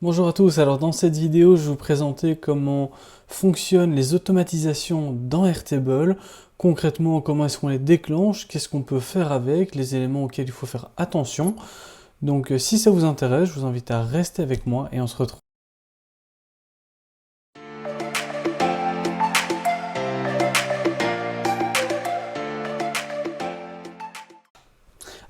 Bonjour à tous, alors dans cette vidéo je vais vous présenter comment fonctionnent les automatisations dans Airtable. Concrètement, comment est-ce qu'on les déclenche, qu'est-ce qu'on peut faire avec, les éléments auxquels il faut faire attention. Donc si ça vous intéresse, je vous invite à rester avec moi et on se retrouve.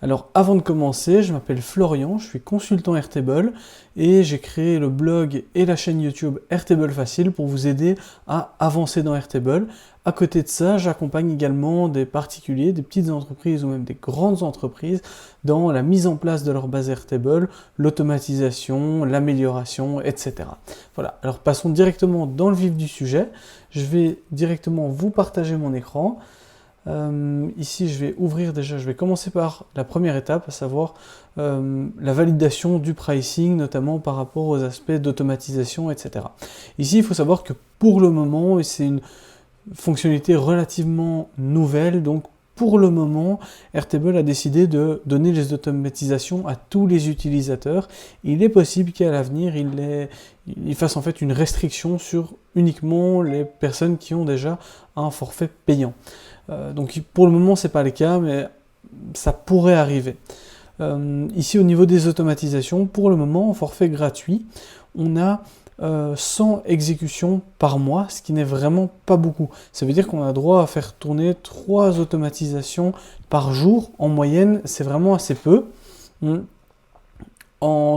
Alors avant de commencer, je m'appelle Florian, je suis consultant Airtable et j'ai créé le blog et la chaîne YouTube Airtable Facile pour vous aider à avancer dans Airtable. À côté de ça, j'accompagne également des particuliers, des petites entreprises ou même des grandes entreprises dans la mise en place de leur base Airtable, l'automatisation, l'amélioration, etc. Voilà, alors passons directement dans le vif du sujet. Je vais directement vous partager mon écran. Ici, je vais ouvrir déjà, je vais commencer par la première étape, à savoir la validation du pricing, notamment par rapport aux aspects d'automatisation, etc. Ici, il faut savoir que pour le moment, et c'est une fonctionnalité relativement nouvelle, donc pour le moment, Airtable a décidé de donner les automatisations à tous les utilisateurs. Il est possible qu'à l'avenir, il fasse en fait une restriction sur uniquement les personnes qui ont déjà un forfait payant. Donc pour le moment, c'est pas le cas, mais ça pourrait arriver. Ici, au niveau des automatisations, pour le moment, en forfait gratuit, on a 100 exécutions par mois, ce qui n'est vraiment pas beaucoup. Ça veut dire qu'on a droit à faire tourner 3 automatisations par jour. En moyenne, c'est vraiment assez peu.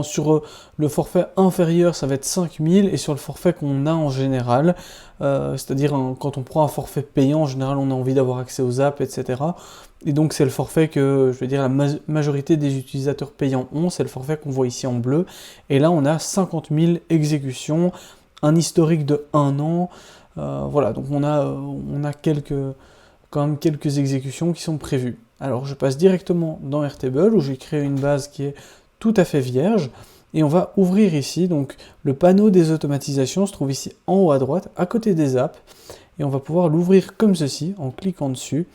Sur le forfait inférieur, ça va être 5000 et sur le forfait qu'on a en général, c'est-à-dire quand on prend un forfait payant, en général on a envie d'avoir accès aux apps, etc. Et donc c'est le forfait que, je veux dire, la majorité des utilisateurs payants ont, c'est le forfait qu'on voit ici en bleu. Et là on a 50 000 exécutions, un historique de 1 an, voilà, donc on a quand même quelques exécutions qui sont prévues. Alors je passe directement dans Airtable où j'ai créé une base qui est tout à fait vierge et on va ouvrir ici, donc le panneau des automatisations se trouve ici en haut à droite à côté des apps et on va pouvoir l'ouvrir comme ceci en cliquant dessus.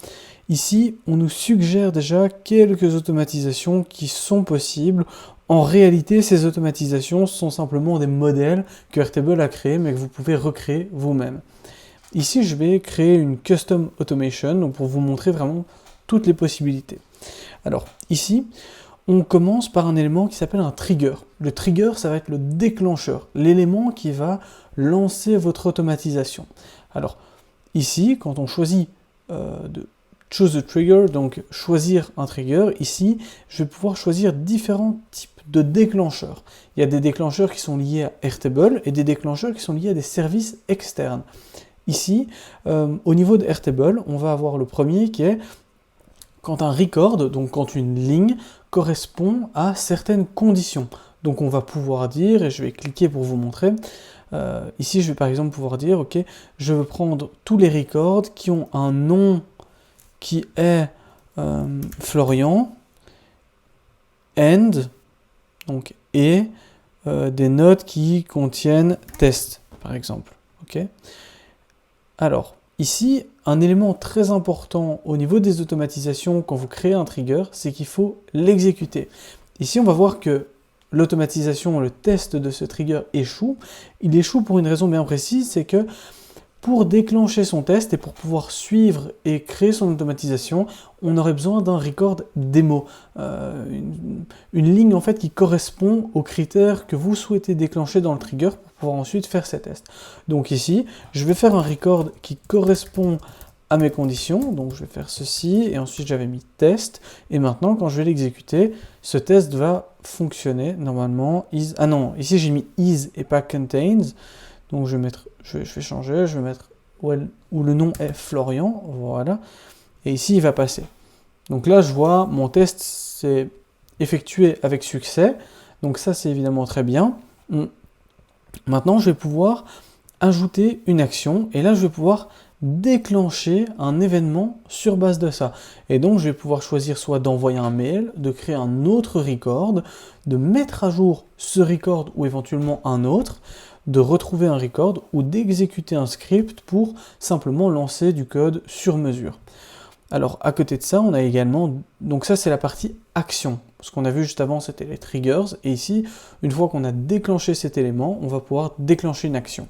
Ici on nous suggère déjà quelques automatisations qui sont possibles. En réalité, ces automatisations sont simplement des modèles que Airtable a créés mais que vous pouvez recréer vous-même. Ici je vais créer une custom automation donc pour vous montrer vraiment toutes les possibilités. Alors ici on commence par un élément qui s'appelle un trigger. Le trigger, ça va être le déclencheur, l'élément qui va lancer votre automatisation. Alors, ici, quand on choisit de choose a trigger, donc choisir un trigger, ici, je vais pouvoir choisir différents types de déclencheurs. Il y a des déclencheurs qui sont liés à Airtable et des déclencheurs qui sont liés à des services externes. Ici, au niveau de Airtable, on va avoir le premier qui est quand un record, donc quand une ligne correspond à certaines conditions. Donc on va pouvoir dire, et je vais cliquer pour vous montrer, ici je vais par exemple pouvoir dire, ok, je veux prendre tous les records qui ont un nom qui est Florian, and, donc, et des notes qui contiennent test, par exemple. Ok. Alors, ici, un élément très important au niveau des automatisations quand vous créez un trigger, c'est qu'il faut l'exécuter. Ici, on va voir que l'automatisation, le test de ce trigger échoue. Il échoue pour une raison bien précise, c'est que pour déclencher son test et pour pouvoir suivre et créer son automatisation, on aurait besoin d'un record démo, une ligne en fait qui correspond aux critères que vous souhaitez déclencher dans le trigger pour pouvoir ensuite faire ces tests. Donc ici, je vais faire un record qui correspond à mes conditions, donc je vais faire ceci et ensuite j'avais mis test et maintenant quand je vais l'exécuter, ce test va fonctionner normalement. Ah non, ici j'ai mis is et pas contains. Donc je vais changer, je vais mettre où le nom est Florian, voilà. Et ici il va passer. Donc là je vois mon test s'est effectué avec succès. Donc ça c'est évidemment très bien. Maintenant je vais pouvoir ajouter une action et là je vais pouvoir déclencher un événement sur base de ça. Et donc je vais pouvoir choisir soit d'envoyer un mail, de créer un autre record, de mettre à jour ce record ou éventuellement un autre, de retrouver un record ou d'exécuter un script pour simplement lancer du code sur mesure. Alors à côté de ça, on a également, donc ça c'est la partie action. Ce qu'on a vu juste avant, c'était les triggers, et ici, une fois qu'on a déclenché cet élément, on va pouvoir déclencher une action.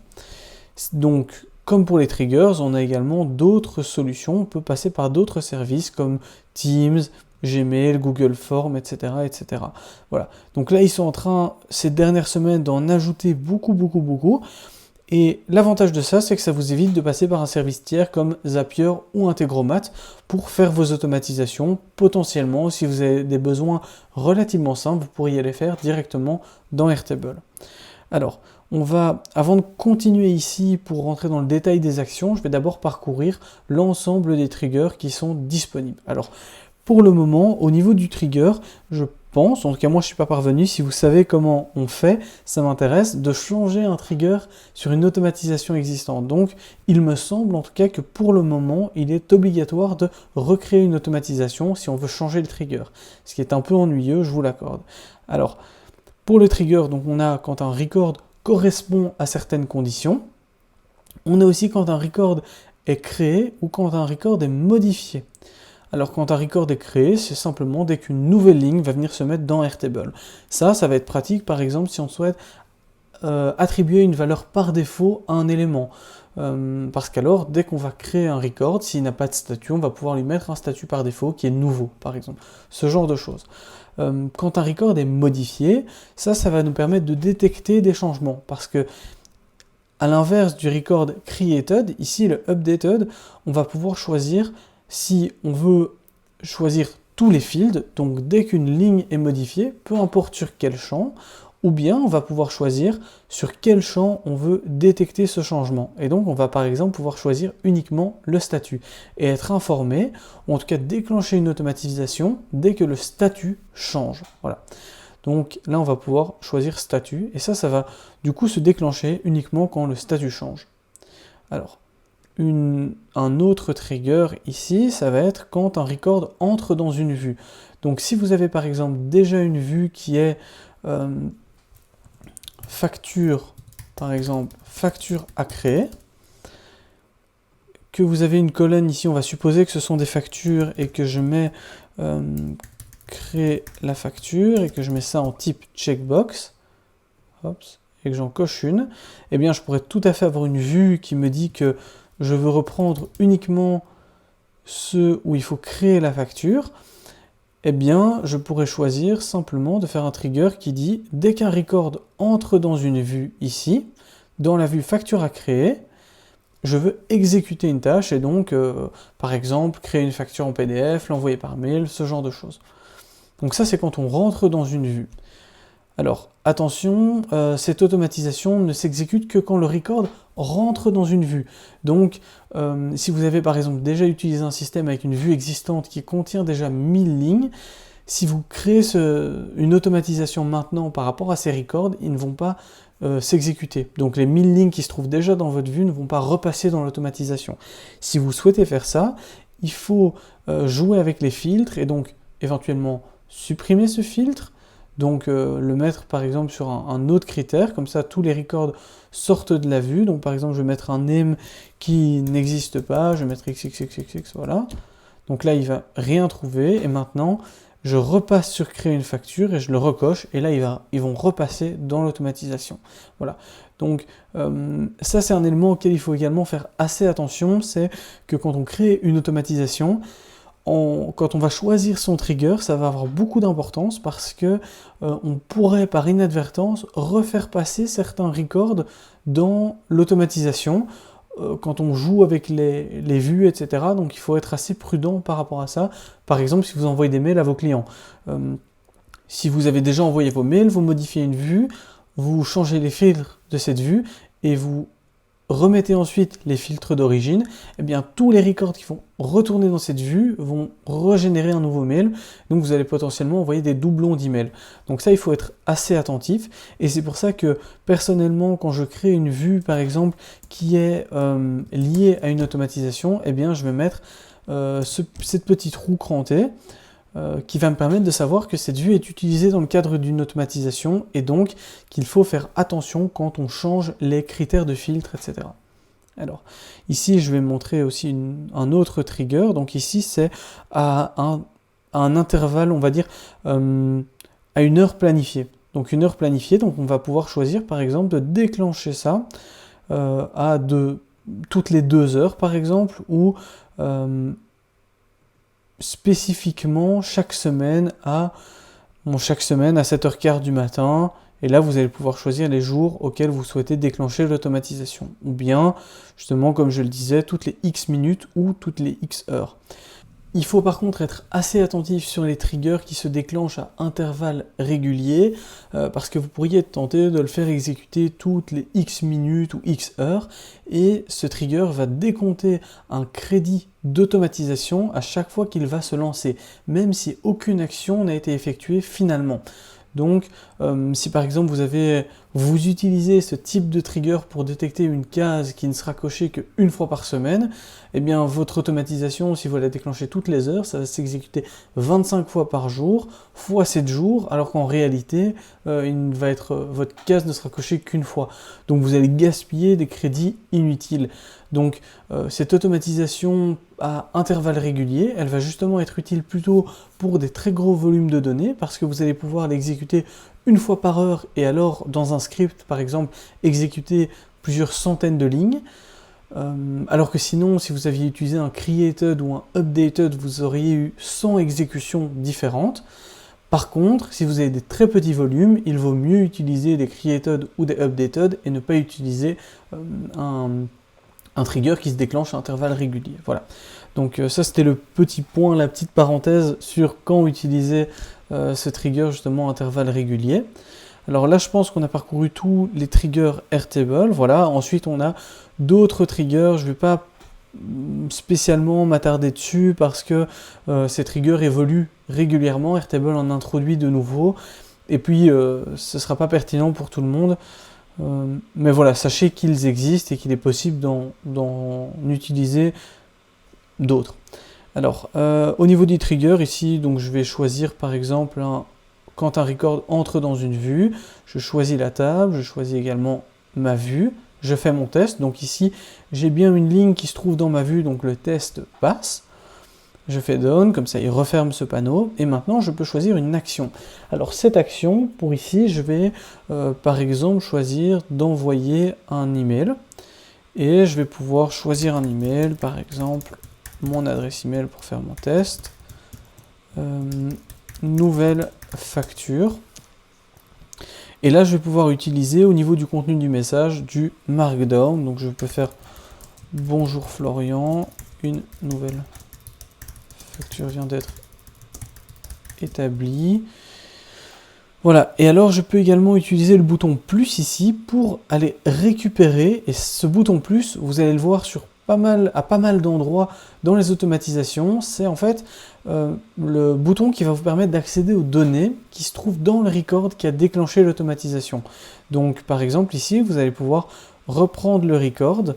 Donc, comme pour les triggers, on a également d'autres solutions, on peut passer par d'autres services comme Teams, Gmail, Google Forms, etc., etc. Voilà. Donc là, ils sont en train, ces dernières semaines, d'en ajouter beaucoup. Et l'avantage de ça, c'est que ça vous évite de passer par un service tiers comme Zapier ou Integromat pour faire vos automatisations. Potentiellement, si vous avez des besoins relativement simples, vous pourriez les faire directement dans Airtable. Alors, avant de continuer ici pour rentrer dans le détail des actions, je vais d'abord parcourir l'ensemble des triggers qui sont disponibles. Alors, pour le moment, au niveau du trigger, je pense, en tout cas moi je ne suis pas parvenu, si vous savez comment on fait, ça m'intéresse de changer un trigger sur une automatisation existante. Donc il me semble en tout cas que pour le moment, il est obligatoire de recréer une automatisation si on veut changer le trigger. Ce qui est un peu ennuyeux, je vous l'accorde. Alors, pour le trigger, donc on a quand un record correspond à certaines conditions. On a aussi quand un record est créé ou quand un record est modifié. Alors quand un record est créé, c'est simplement dès qu'une nouvelle ligne va venir se mettre dans Airtable. Ça va être pratique par exemple si on souhaite attribuer une valeur par défaut à un élément. Parce qu'alors, dès qu'on va créer un record, s'il n'a pas de statut, on va pouvoir lui mettre un statut par défaut qui est nouveau, par exemple. Ce genre de choses. Quand un record est modifié, ça va nous permettre de détecter des changements. Parce que, à l'inverse du record created, ici le updated, on va pouvoir choisir si on veut choisir tous les fields, donc dès qu'une ligne est modifiée, peu importe sur quel champ, ou bien on va pouvoir choisir sur quel champ on veut détecter ce changement. Et donc on va par exemple pouvoir choisir uniquement le statut et être informé, ou en tout cas déclencher une automatisation dès que le statut change. Voilà. Donc là on va pouvoir choisir statut, et ça va du coup se déclencher uniquement quand le statut change. Alors, un autre trigger ici, ça va être quand un record entre dans une vue. Donc si vous avez par exemple déjà une vue qui est facture, par exemple, facture à créer, que vous avez une colonne ici, on va supposer que ce sont des factures et que je mets créer la facture et que je mets ça en type checkbox, et que j'en coche une, eh bien je pourrais tout à fait avoir une vue qui me dit que je veux reprendre uniquement ceux où il faut créer la facture. Eh bien, je pourrais choisir simplement de faire un trigger qui dit dès qu'un record entre dans une vue ici, dans la vue facture à créer, je veux exécuter une tâche et donc, par exemple, créer une facture en PDF, l'envoyer par mail, ce genre de choses. Donc ça, c'est quand on rentre dans une vue. Alors, attention, cette automatisation ne s'exécute que quand le record rentre dans une vue. Donc, si vous avez par exemple déjà utilisé un système avec une vue existante qui contient déjà 1000 lignes, si vous créez une automatisation maintenant par rapport à ces records, ils ne vont pas s'exécuter. Donc les 1000 lignes qui se trouvent déjà dans votre vue ne vont pas repasser dans l'automatisation. Si vous souhaitez faire ça, il faut jouer avec les filtres et donc éventuellement supprimer ce filtre, donc le mettre par exemple sur un autre critère, comme ça tous les records sortent de la vue. Donc par exemple je vais mettre un name qui n'existe pas, je vais mettre xxxxx, voilà. Donc là il va rien trouver et maintenant je repasse sur créer une facture et je le recoche et là ils vont repasser dans l'automatisation. Voilà. Donc ça c'est un élément auquel il faut également faire assez attention, c'est que quand on crée une automatisation, quand on va choisir son trigger, ça va avoir beaucoup d'importance parce que on pourrait par inadvertance refaire passer certains records dans l'automatisation quand on joue avec les vues, etc. Donc il faut être assez prudent par rapport à ça. Par exemple, si vous envoyez des mails à vos clients. Si vous avez déjà envoyé vos mails, vous modifiez une vue, vous changez les filtres de cette vue et vous remettez ensuite les filtres d'origine, eh bien tous les records qui vont retourner dans cette vue vont régénérer un nouveau mail, donc vous allez potentiellement envoyer des doublons d'emails. Donc ça, il faut être assez attentif, et c'est pour ça que personnellement, quand je crée une vue par exemple qui est liée à une automatisation, eh bien je vais mettre cette petite roue crantée, qui va me permettre de savoir que cette vue est utilisée dans le cadre d'une automatisation et donc qu'il faut faire attention quand on change les critères de filtre, etc. Alors, ici, je vais montrer aussi un autre trigger. Donc ici, c'est à un intervalle, on va dire, à une heure planifiée. Donc une heure planifiée, donc on va pouvoir choisir, par exemple, de déclencher ça toutes les 2 heures, par exemple, ou spécifiquement chaque semaine à 7h15 du matin. Et là, vous allez pouvoir choisir les jours auxquels vous souhaitez déclencher l'automatisation. Ou bien, justement, comme je le disais, toutes les X minutes ou toutes les X heures. Il faut par contre être assez attentif sur les triggers qui se déclenchent à intervalles réguliers, parce que vous pourriez être tenté de le faire exécuter toutes les X minutes ou X heures, et ce trigger va décompter un crédit d'automatisation à chaque fois qu'il va se lancer, même si aucune action n'a été effectuée finalement. Donc, si par exemple vous utilisez ce type de trigger pour détecter une case qui ne sera cochée qu'une fois par semaine, eh bien votre automatisation, si vous la déclenchez toutes les heures, ça va s'exécuter 25 fois par jour, fois 7 jours, alors qu'en réalité, votre case ne sera cochée qu'une fois. Donc vous allez gaspiller des crédits inutiles. Donc cette automatisation à intervalles réguliers, elle va justement être utile plutôt pour des très gros volumes de données, parce que vous allez pouvoir l'exécuter une fois par heure, et alors dans un script par exemple exécuter plusieurs centaines de lignes, alors que sinon si vous aviez utilisé un created ou un updated, vous auriez eu 100 exécutions différentes. Par contre, si vous avez des très petits volumes, il vaut mieux utiliser des created ou des updated et ne pas utiliser un trigger qui se déclenche à intervalles réguliers. Voilà. Donc ça c'était le petit point, la petite parenthèse sur quand utiliser ce trigger justement à intervalles réguliers. Alors là je pense qu'on a parcouru tous les triggers Airtable. Voilà. Ensuite on a d'autres triggers, je ne vais pas spécialement m'attarder dessus parce que ces triggers évoluent régulièrement. Airtable en introduit de nouveaux et puis ce ne sera pas pertinent pour tout le monde. Mais voilà, sachez qu'ils existent et qu'il est possible d'en utiliser d'autres. Alors, au niveau du trigger, ici, donc je vais choisir par exemple, quand un record entre dans une vue, je choisis la table, je choisis également ma vue, je fais mon test. Donc ici, j'ai bien une ligne qui se trouve dans ma vue, donc le test passe. Je fais done, comme ça il referme ce panneau, et maintenant je peux choisir une action. Alors cette action, pour ici, je vais par exemple choisir d'envoyer un email, et je vais pouvoir choisir un email, par exemple mon adresse email pour faire mon test, nouvelle facture, et là je vais pouvoir utiliser au niveau du contenu du message du markdown, donc je peux faire bonjour Florian, une nouvelle facture vient d'être établie. Voilà, et alors je peux également utiliser le bouton plus ici pour aller récupérer, et ce bouton plus, vous allez le voir à pas mal d'endroits dans les automatisations, c'est en fait le bouton qui va vous permettre d'accéder aux données qui se trouvent dans le record qui a déclenché l'automatisation. Donc par exemple ici, vous allez pouvoir reprendre le record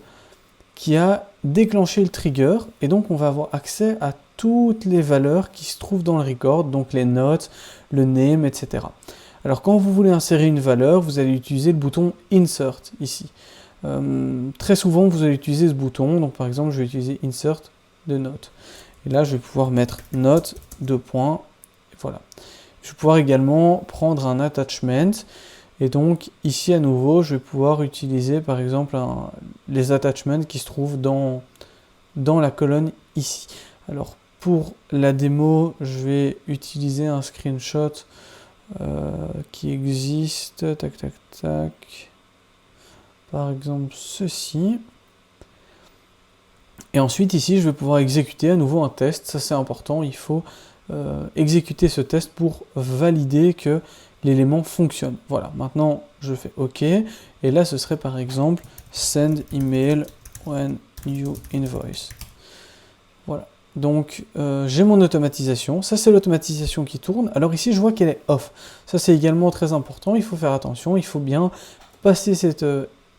qui a déclenché le trigger, et donc on va avoir accès à toutes les valeurs qui se trouvent dans le record, donc les notes, le name, etc. Alors quand vous voulez insérer une valeur, vous allez utiliser le bouton Insert ici. Très souvent vous allez utiliser ce bouton, donc par exemple je vais utiliser Insert de note. Et là je vais pouvoir mettre note, 2 points, et voilà. Je vais pouvoir également prendre un attachment, et donc ici à nouveau je vais pouvoir utiliser par exemple les attachments qui se trouvent dans la colonne ici. Alors pour la démo, je vais utiliser un screenshot qui existe, tac tac tac, par exemple ceci. Et ensuite ici, je vais pouvoir exécuter à nouveau un test, ça c'est important, il faut exécuter ce test pour valider que l'élément fonctionne. Voilà, maintenant je fais OK, et là ce serait par exemple send email when you invoice. Voilà. Donc j'ai mon automatisation, ça c'est l'automatisation qui tourne. Alors ici je vois qu'elle est off, ça c'est également très important, il faut faire attention, il faut bien passer cette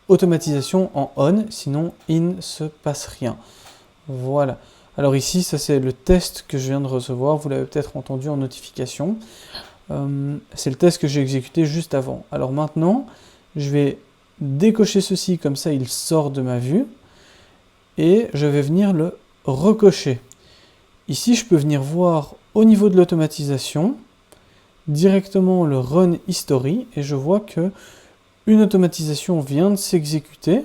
automatisation en on, sinon il ne se passe rien. Voilà, alors ici ça c'est le test que je viens de recevoir, vous l'avez peut-être entendu en notification, c'est le test que j'ai exécuté juste avant. Alors maintenant je vais décocher ceci, comme ça il sort de ma vue. et je vais venir le recocher. Ici, je peux venir voir au niveau de l'automatisation, directement le Run History, et je vois que une automatisation vient de s'exécuter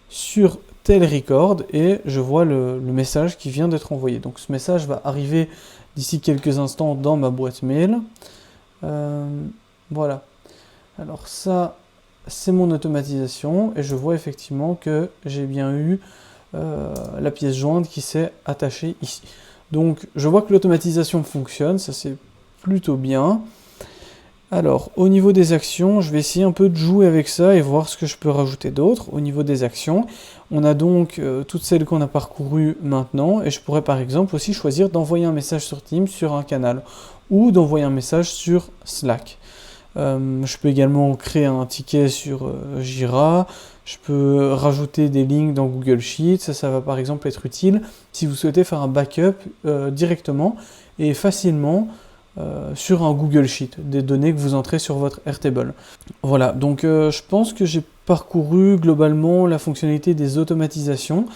sur tel record, et je vois le message qui vient d'être envoyé. Donc ce message va arriver d'ici quelques instants dans ma boîte mail. Voilà. Alors ça, c'est mon automatisation, et je vois effectivement que j'ai bien eu la pièce jointe qui s'est attachée ici. Donc je vois que l'automatisation fonctionne, ça c'est plutôt bien. Alors au niveau des actions, je vais essayer un peu de jouer avec ça et voir ce que je peux rajouter d'autre. Au niveau des actions, on a donc toutes celles qu'on a parcourues maintenant, et je pourrais par exemple aussi choisir d'envoyer un message sur Teams sur un canal, ou d'envoyer un message sur Slack. Je peux également créer un ticket sur Jira, je peux rajouter des lignes dans Google Sheets, ça va par exemple être utile si vous souhaitez faire un backup directement et facilement sur un Google Sheet, des données que vous entrez sur votre Airtable. Voilà, donc je pense que j'ai parcouru globalement la fonctionnalité des automatisations.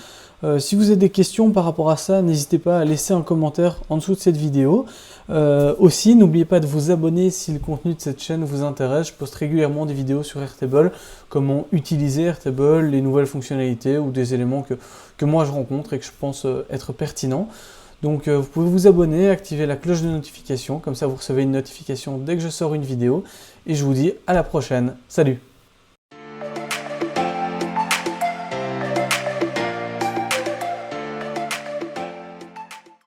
Si vous avez des questions par rapport à ça, n'hésitez pas à laisser un commentaire en dessous de cette vidéo. Aussi, n'oubliez pas de vous abonner si le contenu de cette chaîne vous intéresse. Je poste régulièrement des vidéos sur Airtable, comment utiliser Airtable, les nouvelles fonctionnalités ou des éléments que moi je rencontre et que je pense être pertinents. Donc vous pouvez vous abonner, activer la cloche de notification, comme ça vous recevez une notification dès que je sors une vidéo. Et je vous dis à la prochaine. Salut!